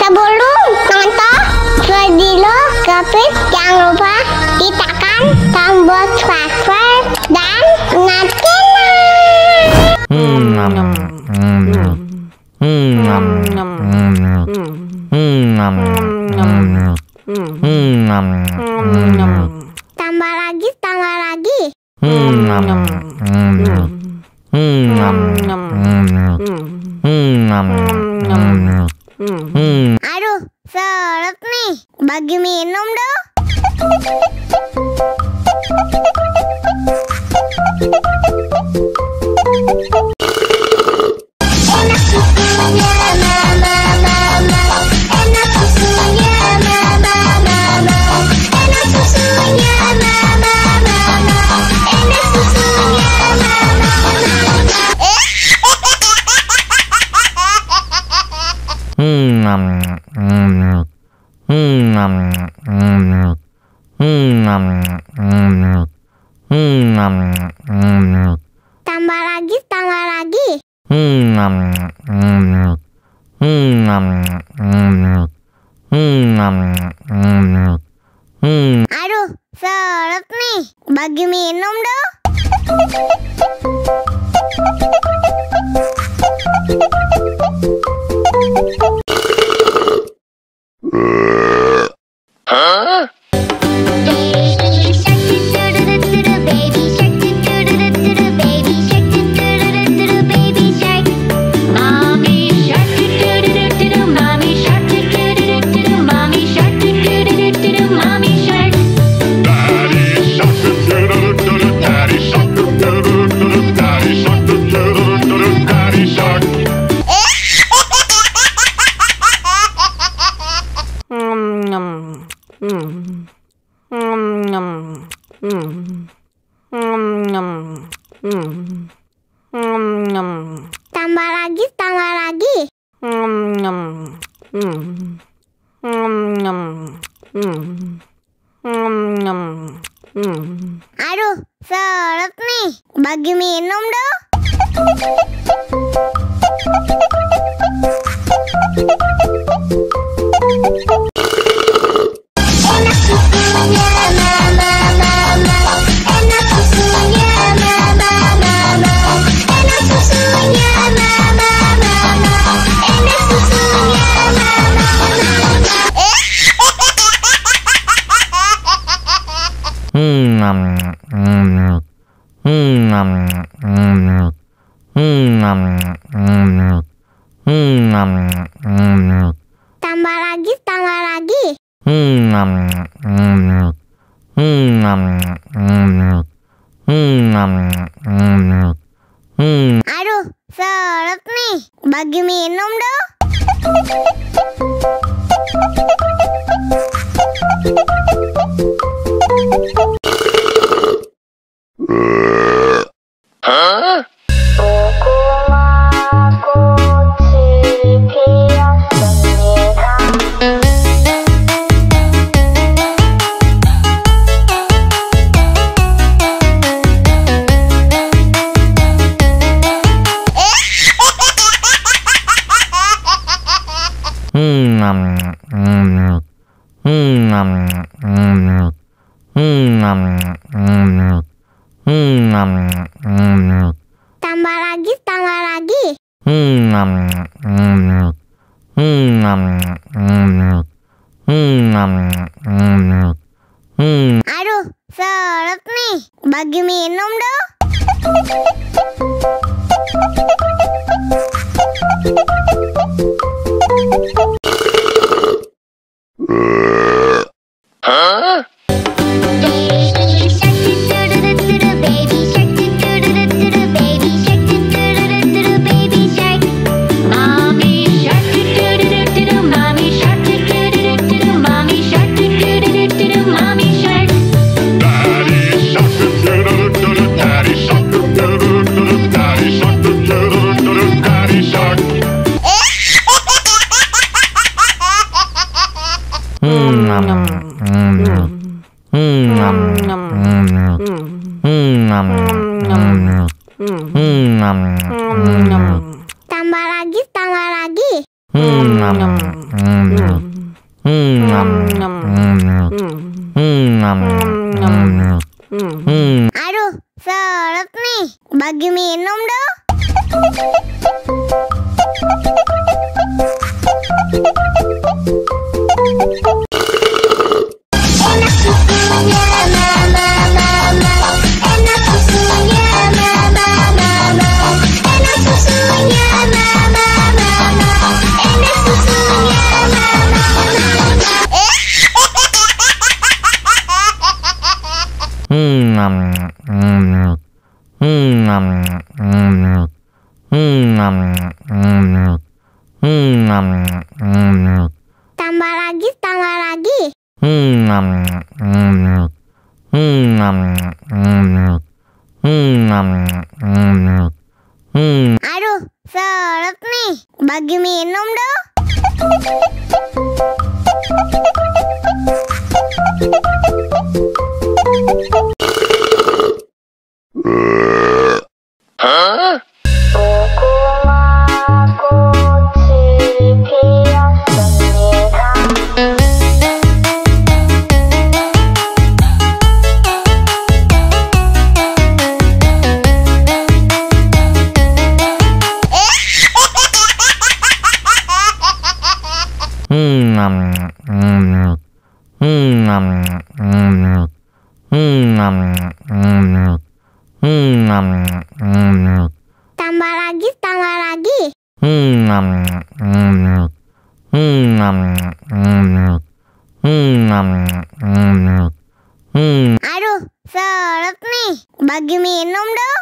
Sebelum nonton video Gapit, jangan lupa tekan tombol subscribe dan nyalakan. Tambah lagi. Aduh, seret nih. Bagi minum dong. Enak susunya mama, enak susunya mama, enak susunya mama, enak susunya Tambah lagi. Aduh, seret nih. Bagi minum dong. Tambah lagi. Aduh, seret nih. Bagi minum dong. Enak susunya mama, enak susunya mama, enak susunya mama, enak susunya mama. Tambah lagi. Aduh, seret nih. Bagi minum dong. Tambah lagi. Aduh, seret nih. Bagi minum dong. Tambah lagi. Aduh, seret nih. Bagi minum dong. Enak susunya mama, enak susunya mama, enak susunya mama, enak susunya Tambah lagi, tambah lagi. Aduh, seret nih. Bagi minum dong. Tambah lagi, tambah lagi. Aduh, seret nih. Bagi minum dong.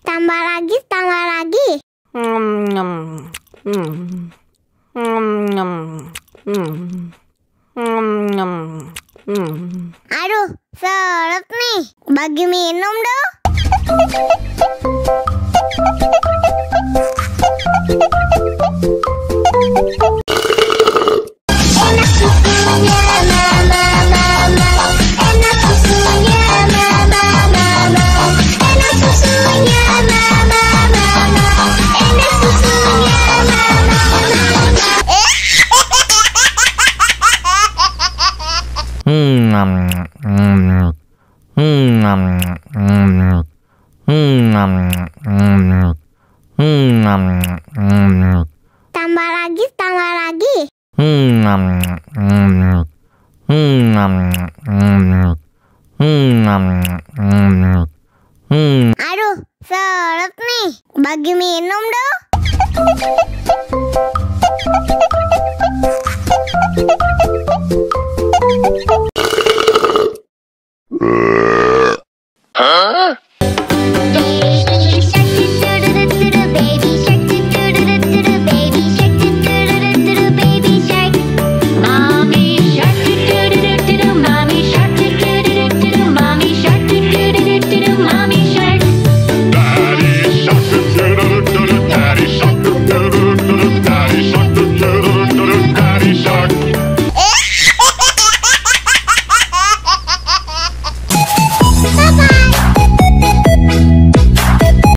Tambah lagi, tambah lagi. Aduh, seret nih. Bagi minum dong. Enak susunya mama, enak susunya mama, enak susunya mama, enak susunya mama. Tambah lagi, tambah lagi. Aduh, seret nih. Bagi minum dong.